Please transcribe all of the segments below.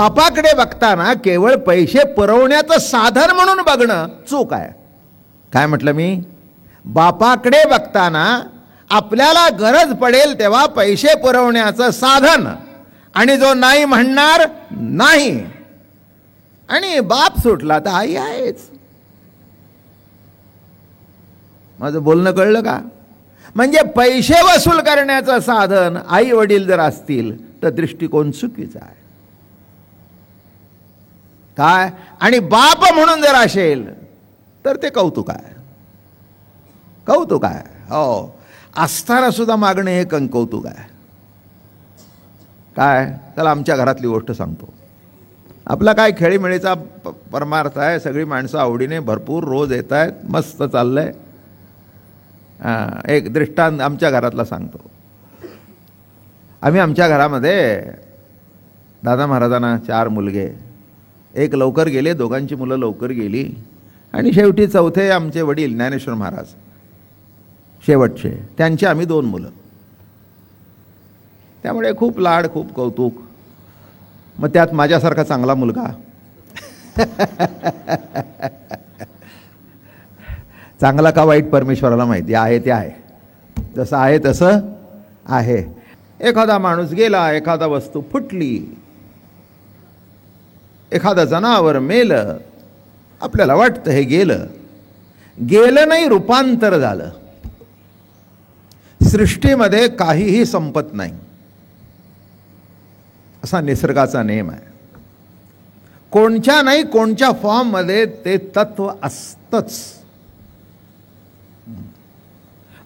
बापाकडे बघताना केवळ पैसे पुरवण्याचं साधन म्हणून बघणं चूक आहे. काय म्हटलं मी? बापाकडे बघताना आपल्याला गरज पडेल तेव्हा पैसे पुरवण्याचं साधन, आणि जो नाही म्हणणार नाही, आणि बाप सुटला तर आई आहेच. माझं बोलणं कळलं का? म्हणजे पैसे वसूल करण्याचं साधन आई वडील जर असतील तर दृष्टिकोन चुकीचा आहे. काय? आणि बाप म्हणून जर असेल तर ते कौतुक आहे. कौतुक आहे. हो, असताना सुद्धा मागणे हे कौतुक आहे. काय? त्याला आमच्या घरातली गोष्ट सांगतो. आपला काय खेळीमेळीचा परमार्थ आहे. सगळी माणसं आवडीने भरपूर रोज येत आहेत, मस्त चाललंय. एक दृष्टांत आमच्या घरातला सांगतो. आम्ही आमच्या घरामध्ये दादा महाराजांना 4 मुलगे, एक लवकर गेले, दोघांची मुलं लवकर गेली, आणि शेवटी चौथे आमचे वडील ज्ञानेश्वर महाराज शेवटचे, त्यांची आम्ही 2 मुलं. त्यामुळे खूप लाड, खूप कौतुक. मग त्यात माझ्यासारखा चांगला मुलगा चांगला का वाईट परमेश्वराला माहिती आहे. ते आहे, जसं आहे तसं आहे. एखादा माणूस गेला, एखादा वस्तू फुटली, एखादं जनावर मेलं, आपल्याला वाटतं हे गेलं. गेलं नाही, रूपांतर झालं. सृष्टीमध्ये काहीही संपत नाही, असा निसर्गाचा नियम आहे. कोणच्या नाही कोणच्या फॉर्ममध्ये ते तत्व असतंच.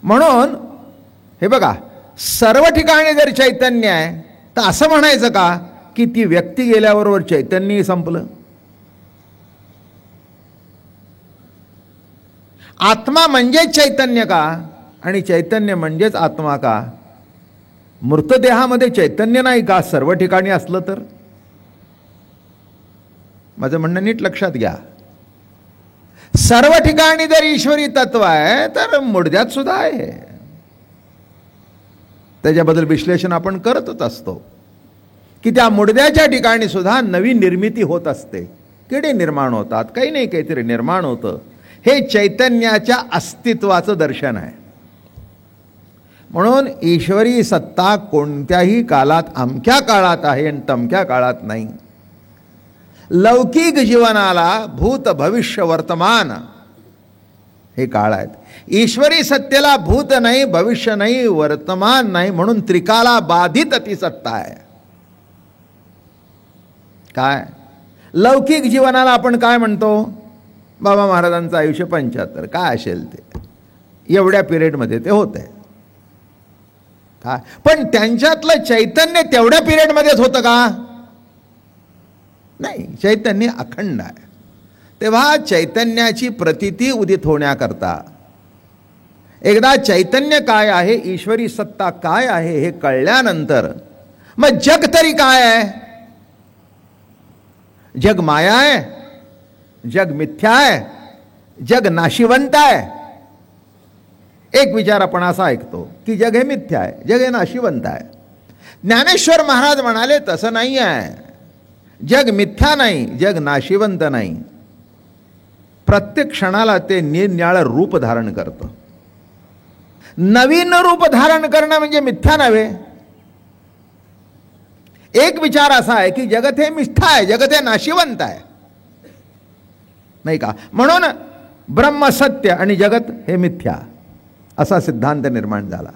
म्हणून हे बघा, सर्व ठिकाणी जर चैतन्य आहे तर असं म्हणायचं का की ती व्यक्ती गेल्याबरोबर चैतन्यही संपलं? आत्मा म्हणजेच चैतन्य का, आणि चैतन्य म्हणजेच आत्मा का? मृतदेहामध्ये चैतन्य नाही का सर्व ठिकाणी असलं तर? माझं म्हणणं नीट लक्षात घ्या. सर्व ठिकाणी जर ईश्वरी तत्व आहे तर मुडद्यात सुद्धा आहे. त्याच्याबद्दल विश्लेषण आपण करतच असतो की त्या मुडद्याच्या ठिकाणी सुद्धा नवीन निर्मिती होत असते. किडे निर्माण होतात, काही नाही काहीतरी निर्माण होतं. हे चैतन्याच्या अस्तित्वाचं दर्शन आहे. म्हणून ईश्वरी सत्ता कोणत्याही काळात अमक्या काळात आहे आणि तमक्या काळात नाही. लौकिक जीवनाला भूत भविष्य वर्तमान हे काळ आहेत. ईश्वरी सत्तेला भूत नाही, भविष्य नाही, वर्तमान नाही, म्हणून त्रिकाला बाधित ती सत्ता आहे. काय? लौकिक जीवनाला आपण काय म्हणतो? बाबा महाराजांचं आयुष्य 75, काय असेल ते एवढ्या पिरियडमध्ये ते होत आहे. काय? पण त्यांच्यातलं चैतन्य तेवढ्या पिरियडमध्येच होतं का? नाही, चैतन्य अखंड आहे. तेव्हा चैतन्याची प्रतीती उदित होण्याकरता एकदा चैतन्य काय आहे, ईश्वरी सत्ता काय आहे हे कळल्यानंतर मग जग तरी काय आहे? जग माया आहे, जग मिथ्या आहे, जग नाशिवंत आहे. एक विचार आपण असा ऐकतो की जग हे मिथ्या आहे, जग हे नाशिवंत आहे. ज्ञानेश्वर महाराज म्हणाले तसं नाही आहे. जग मिथ्या नाही, जग नाशिवंत नाही. प्रत्येक क्षणाला ते निरनिराळं रूप धारण करतं. नवीन रूप धारण करणं म्हणजे मिथ्या नव्हे. एक विचार असा आहे की जगत हे मिथ्या आहे, जगत हे नाशिवंत आहे, नाही का? म्हणून ब्रह्म सत्य आणि जगत हे मिथ्या असा सिद्धांत निर्माण झाला.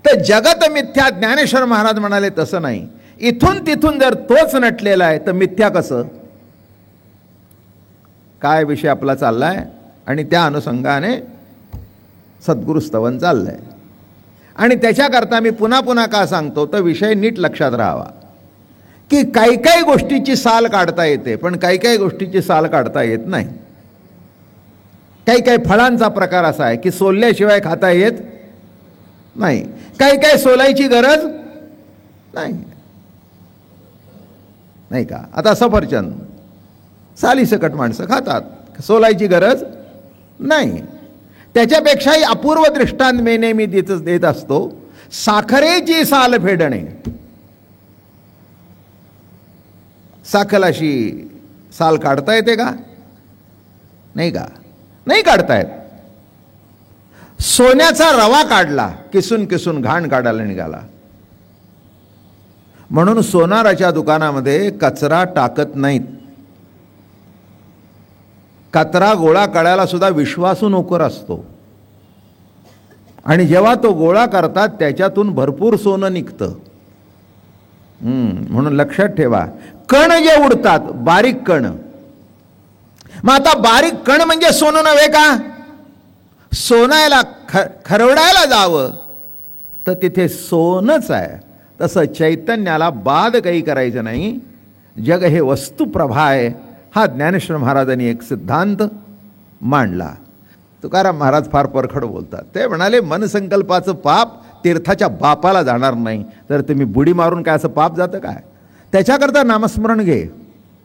तर जगत मिथ्या ज्ञानेश्वर महाराज म्हणाले तसं नाही. इथून तिथून जर तोच नटलेला आहे तर मिथ्या कसं? काय विषय आपला चाललाय आणि त्या अनुषंगाने सद्गुरु स्तवन चाललंय. आणि त्याच्याकरता मी पुन्हा पुन्हा का सांगतो तर विषय नीट लक्षात राहावा की काही काही गोष्टीची साल काढता येते पण काही काही गोष्टीची साल काढता येत नाही. काही काही फळांचा प्रकार असा आहे की सोलल्याशिवाय खाता येत नाही. काही काही सोलायची गरज नाही, नाही का? आता सफरचंद सालीसकट माणसं खातात, सोलायची गरज नाही. त्याच्यापेक्षाही अपूर्व दृष्टांत मी नेहमी देत असतो. साखरेची साल फेडणे. साखल अशी साल काढता येते का? नाही का? नाही काढता येत. सोन्याचा रवा काढला, किसून किसून घाण काढायला निघाला. म्हणून सोनाराच्या दुकानामध्ये कचरा टाकत नाहीत. कचरा गोळा करायला सुद्धा विश्वासू नोकर असतो, आणि जेव्हा तो गोळा करतात त्याच्यातून भरपूर सोनं निघतं. म्हणून लक्षात ठेवा, कण जे उडतात, बारीक कण. मग आता बारीक कण म्हणजे सोनं नव्हे का? सोनायला खरवडायला जावं तर तिथे सोनच आहे. तसं चैतन्याला बाद काही करायचं नाही. जग हे वस्तुप्रभा आहे, हा ज्ञानेश्वर महाराजांनी एक सिद्धांत मांडला. तुकाराम महाराज फार परखड बोलतात. ते म्हणाले, मनसंकल्पाचं पाप तीर्थाच्या बापाला जाणार नाही. तर तुम्ही बुडी मारून काय असं पाप जातं काय? त्याच्याकरता नामस्मरण घे,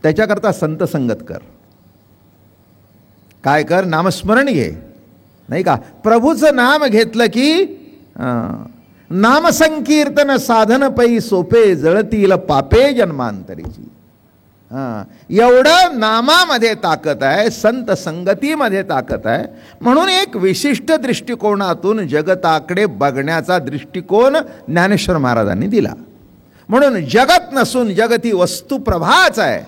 त्याच्याकरता संत संगत कर. काय कर? नामस्मरण घे, नाही का? प्रभूचं नाम घेतलं की नामसंकीर्तन साधन पै सोपे, जळतील पापे जन्मांतरीची. एवढं नामामध्ये ताकद आहे, संत संगतीमध्ये ताकद आहे. म्हणून एक विशिष्ट दृष्टिकोनातून जगताकडे बघण्याचा दृष्टिकोन ज्ञानेश्वर महाराजांनी दिला. म्हणून जगत नसून जगती वस्तुप्रभाच आहे.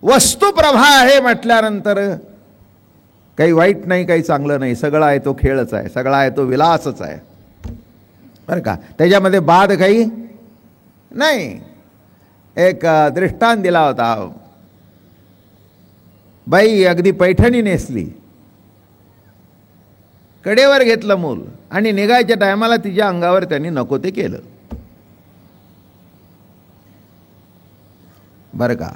वस्तुप्रभा आहे म्हटल्यानंतर काही वाईट नाही, काही चांगलं नाही, सगळं आहे तो खेळच आहे, सगळा आहे तो विलासच आहे, बरं का? त्याच्यामध्ये बाद काही नाही. एक दृष्टांत दिला होता. बाई अगदी पैठणी नेसली, कडेवर घेतलं मूल, आणि निघायच्या टायमाला तिच्या अंगावर त्यांनी नको ते केलं, बरं का?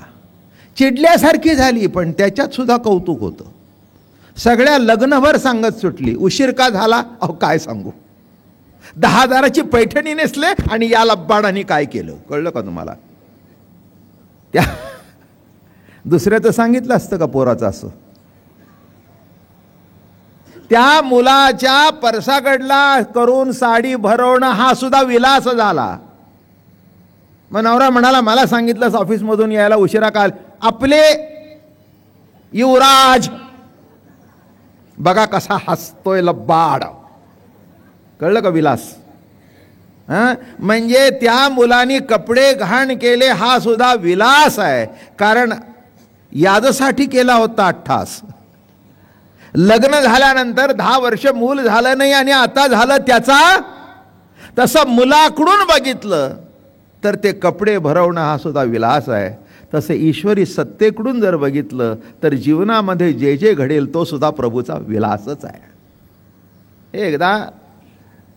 चिडल्यासारखी झाली, पण त्याच्यात सुद्धा कौतुक होतं. सगळ्या लग्नभर सांगत सुटली. उशीर का झाला? अहो काय सांगू, 10,000ची पैठणी नेसले आणि या लब्बाडानी काय केलं, कळलं का तुम्हाला? त्या दुसऱ्याचं सांगितलं असतं का पोराचं असं? त्या मुलाच्या परसाकडला करून साडी भरवणं हा सुद्धा विलास झाला. मग नवरा म्हणाला, मला सांगितलंस ऑफिसमधून यायला उशिरा काल. आपले युवराज बघा कसा हसतोय लब्बाड, कळलं का? विलास. म्हणजे त्या मुलांनी कपडे घाण केले हा सुद्धा विलास आहे. कारण यादसाठी केला होता अट्ठास. लग्न झाल्यानंतर 10 वर्ष मूल झालं नाही आणि आता झालं त्याचा. तसं मुलाकडून बघितलं तर ते कपडे भरवणं हा सुद्धा विलास आहे. तसे ईश्वरी सत्तेकडून जर बघितलं तर जीवनामध्ये जे जे घडेल तो सुद्धा प्रभूचा विलासच आहे. एकदा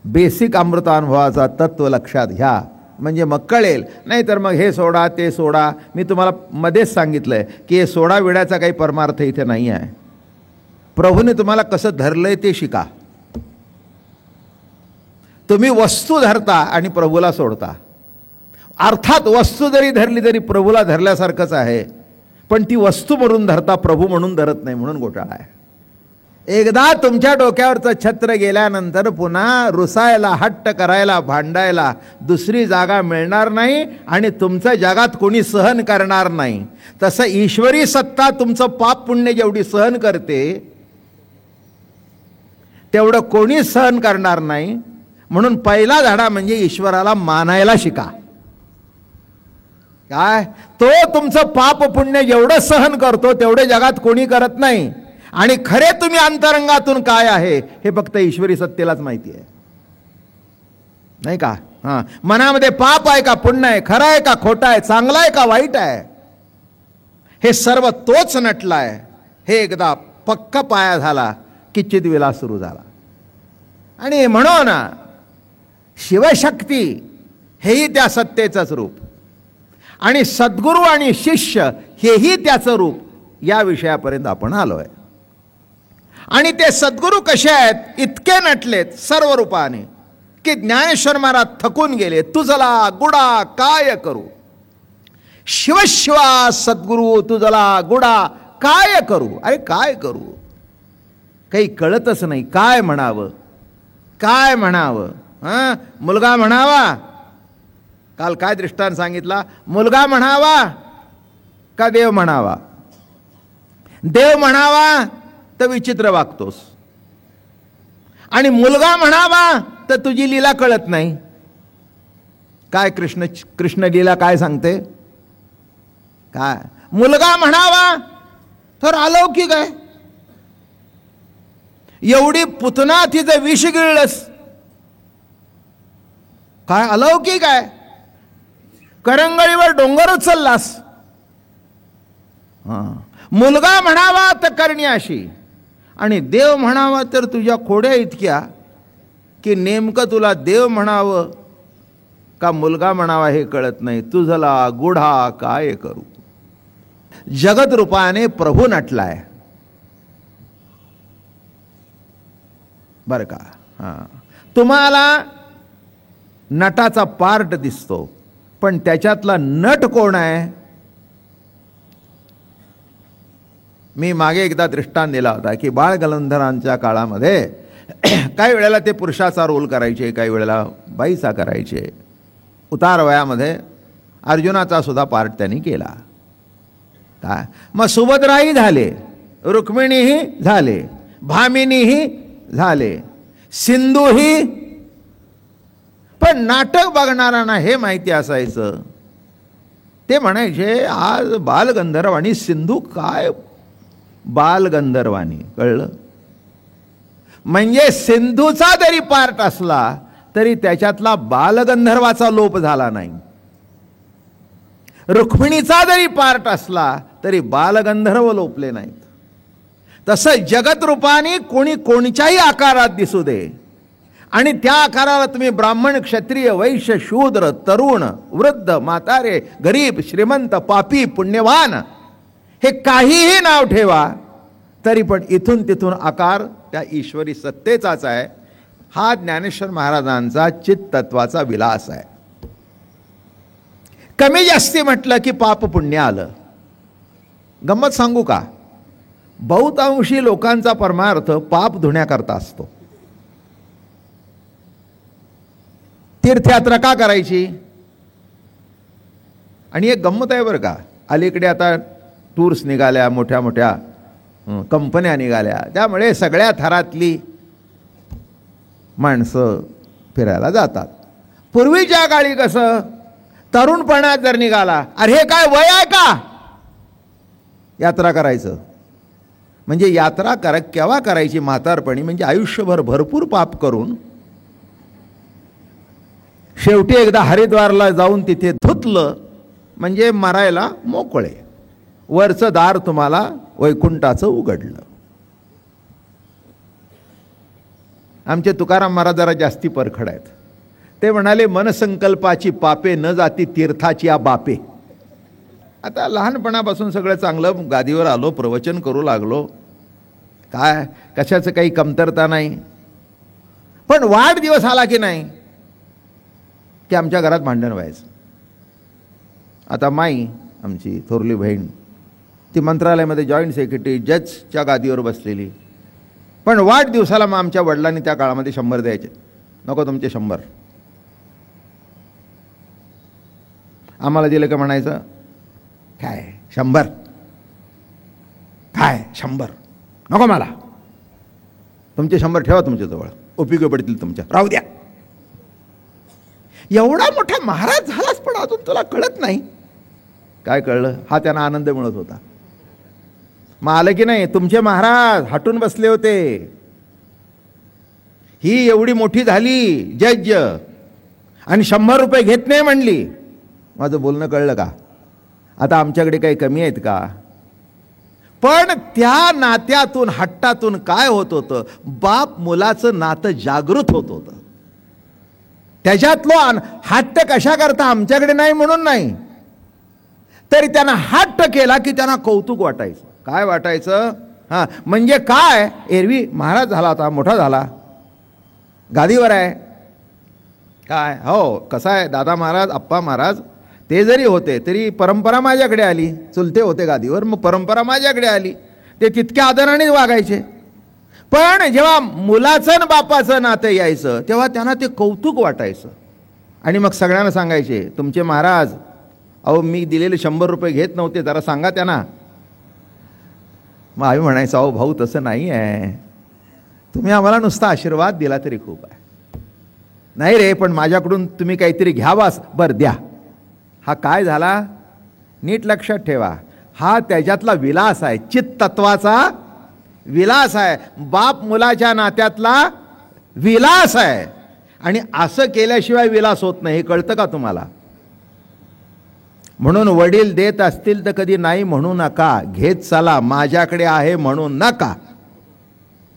बेसिक अमृतानुभवाचा तत्व लक्षात घ्या, म्हणजे मग कळेल. नाही तर मग हे सोडा ते सोडा. मी तुम्हाला मध्येच सांगितलंय की हे सोडा विड्याचा काही परमार्थ इथे नाही आहे. प्रभूने तुम्हाला कसं धरलंय ते शिका. तुम्ही वस्तू धरता आणि प्रभूला सोडता. अर्थात वस्तू जरी धरली तरी प्रभूला धरल्यासारखंच आहे, पण ती वस्तू म्हणून धरता, प्रभू म्हणून धरत नाही, म्हणून घोटाळा आहे. एकदा तुमच्या डोक्यावरचं छत्र गेल्यानंतर पुन्हा रुसायला, हट्ट करायला, भांडायला दुसरी जागा मिळणार नाही आणि तुमचं जगात कोणी सहन करणार नाही. तसं ईश्वरी सत्ता तुमचं पाप पुण्य जेवढी सहन करते तेवढं कोणी सहन करणार नाही. म्हणून पहिला धडा म्हणजे ईश्वराला मानायला शिका. काय? तो तुमचं पाप पुण्य जेवढं सहन करतो तेवढे जगात कोणी करत नाही. आणि खरे तुम्ही अंतरंगातून काय आहे हे फक्त ईश्वरी सत्तेलाच माहिती आहे, नाही का? मनामध्ये पाप आहे का पुण्य आहे, खरं आहे का खोटा आहे, चांगला आहे का वाईट आहे, हे सर्व तोच नटलाय. हे एकदा पक्का पाया झाला की चिदविलास सुरू झाला. आणि म्हणून शिवशक्ती हेही त्या सत्तेचंच रूप आणि सद्गुरू आणि शिष्य हेही त्याचं रूप. या विषयापर्यंत आपण आलोय. आणि ते सद्गुरू कसे आहेत? इतके नटलेत सर्व रूपाने की ज्ञानेश्वर महाराज थकून गेले. तुझला गुडा काय करू, शिवशिवा सद्गुरू तुझला गुडा काय करू. अरे काय करू, काही कळतच नाही. काय म्हणावं, काय म्हणावं? मुलगा म्हणावा, काल काय दृष्टांत सांगितला, मुलगा म्हणावा का देव म्हणावा? देव म्हणावा तर विचित्र वागतोस, आणि मुलगा म्हणावा तर तुझी लीला कळत नाही. काय कृष्ण लीला काय सांगते? काय मुलगा म्हणावा तर अलौकिक आहे. एवढी पुतना तिचं विष गिळलंस, काय अलौकिक आहे. करंगळीवर डोंगर उचललास. मुलगा म्हणावा तर करण्याशी, आणि देव म्हणावा तर तुझ्या खोड्या इतक्या की नेमकं तुला देव म्हणावं का मुलगा म्हणावा हे कळत नाही. तुझला गुढा काय करू. जगत रूपाने प्रभू नटलाय बर का. तुम्हाला नटाचा पार्ट दिसतो, पण त्याच्यातला नट कोण आहे? मी मागे एकदा दृष्टांत दिला होता की बाळ गंधर्वांच्या काळामध्ये काही वेळेला ते पुरुषाचा रोल करायचे, काही वेळेला बाईचा करायचे. उतार वयामध्ये अर्जुनाचा सुद्धा पार्ट त्यांनी केला. काय मग सुभद्राही झाले, रुक्मिणीही झाले, भामिनीही झाले, सिंधूही. पण नाटक बघणाऱ्यांना हे माहिती असायचं, ते म्हणायचे आज बालगंधर्वाणी सिंधू काय बालगंधर्वाणी. कळलं? म्हणजे सिंधूचा जरी पार्ट असला तरी त्याच्यातला बालगंधर्वाचा लोप झाला नाही. रुक्मिणीचा जरी पार्ट असला तरी बालगंधर्व लोपले नाहीत. तसं जगत रूपाने कोणी कोणत्याही आकारात दिसू दे, आणि त्या आकाराला तुम्ही ब्राह्मण, क्षत्रिय, वैश्य, शूद्र, तरुण, वृद्ध, म्हातारे, गरीब, श्रीमंत, पापी, पुण्यवान हे काहीही नाव ठेवा, तरी पण इथून तिथून आकार त्या ईश्वरी सत्तेचाच आहे. हा ज्ञानेश्वर महाराजांचा चित्तत्वाचा विलास आहे. कमी जास्ती म्हटलं की पाप पुण्य आलं. गंमत सांगू का? बहुतांशी लोकांचा परमार्थ पाप धुण्याकरता असतो. तीर्थयात्रा का करायची? आणि एक गंमत आहे बरं का, अलीकडे आता टूर्स निघाल्या, मोठ्या मोठ्या कंपन्या निघाल्या, त्यामुळे सगळ्या थरातली माणसं फिरायला जातात. पूर्वीच्या काळी कसं तरुणपणात जर निघाला, अरे हे काय वय आहे का यात्रा करायचं? म्हणजे यात्रा केव्हा करायची? म्हातारपणी. म्हणजे आयुष्यभर भरपूर पाप करून शेवटी एकदा हरिद्वारला जाऊन तिथे धुतलं म्हणजे मरायला मोकळे. वरचं दार तुम्हाला वैकुंठाचं उघडलं. आमचे तुकाराम महाराज जरा जास्ती परखड आहेत. ते म्हणाले मनसंकल्पाची पापे न जाती तीर्थाची या बापे. आता लहानपणापासून सगळं चांगलं, गादीवर आलो, प्रवचन करू लागलो, काय कशाचं काही कमतरता नाही. पण वाढदिवस आला की नाही की आमच्या घरात भांडण व्हायचं. आता माई आमची थोरली बहीण ती मंत्रालयामध्ये जॉईंट सेक्रेटरी, जजच्या गादीवर बसलेली, पण वाढदिवसाला मग आमच्या वडिलांनी त्या काळामध्ये 100 द्यायचे. नको तुमचे 100. आम्हाला दिलं का म्हणायचं काय 100, काय 100 नको मला, तुमचे 100 ठेवा तुमच्याजवळ, उपयोगी पडतील तुमच्या, राहू द्या. एवढा मोठा महाराज झालास पण अजून तुला कळत नाही. काय कळलं? हा त्यांना आनंद मिळत होता. मग आलं की नाही, तुमचे महाराज हटून बसले होते, ही एवढी मोठी झाली जज आणि 100 रुपये घेत नाही म्हणली. माझं बोलणं कळलं का? आता आमच्याकडे काही कमी आहेत का? पण त्या नात्यातून, हट्टातून काय होत होतं, बाप मुलाचं नातं जागृत होत होतं. त्याच्यातलं हट्ट कशा करता आमच्याकडे नाही म्हणून नाही, तरी त्यांना हट्ट केला की त्यांना कौतुक वाटायचं. काय वाटायचं? म्हणजे काय, एरवी महाराज झाला होता, मोठा झाला, गादीवर आहे, काय हो कसा आहे दादा महाराज, अप्पा महाराज, ते जरी होते तरी परंपरा माझ्याकडे आली. चुलते होते गादीवर, मग परंपरा माझ्याकडे आली, ते तितक्या आदराने वागायचे. पण जेव्हा मुलाचं आणि बापाचं नातं यायचं तेव्हा त्यांना ते कौतुक वाटायचं. आणि मग सगळ्यांना सांगायचे, तुमचे महाराज अहो मी दिलेले 100 रुपये घेत नव्हते, जरा सांगा त्यांना. मग आम्ही म्हणायचं अहो भाऊ तसं नाही आहे, तुम्ही आम्हाला नुसता आशीर्वाद दिला तरी खूप आहे. नाही रे, पण माझ्याकडून तुम्ही काहीतरी घ्यावास, बरं द्या. हा काय झाला नीट लक्षात ठेवा, हा त्याच्यातला विलास आहे, चित्तत्वाचा विलास आहे, बाप मुलाच्या नात्यातला विलास आहे. आणि असं केल्याशिवाय विलास होत नाही, हे कळतं का तुम्हाला? म्हणून वडील देत असतील तर कधी नाही म्हणू नका, घेत चला, माझ्याकडे आहे म्हणू नका,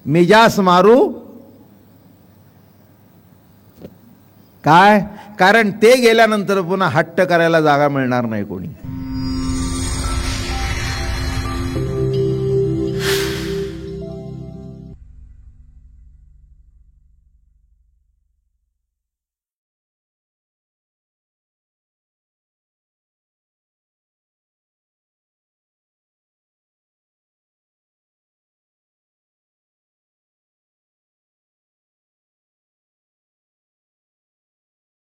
मिजास मारू. काय? कारण ते गेल्यानंतर पुन्हा हट्ट करायला जागा मिळणार नाही कोणी.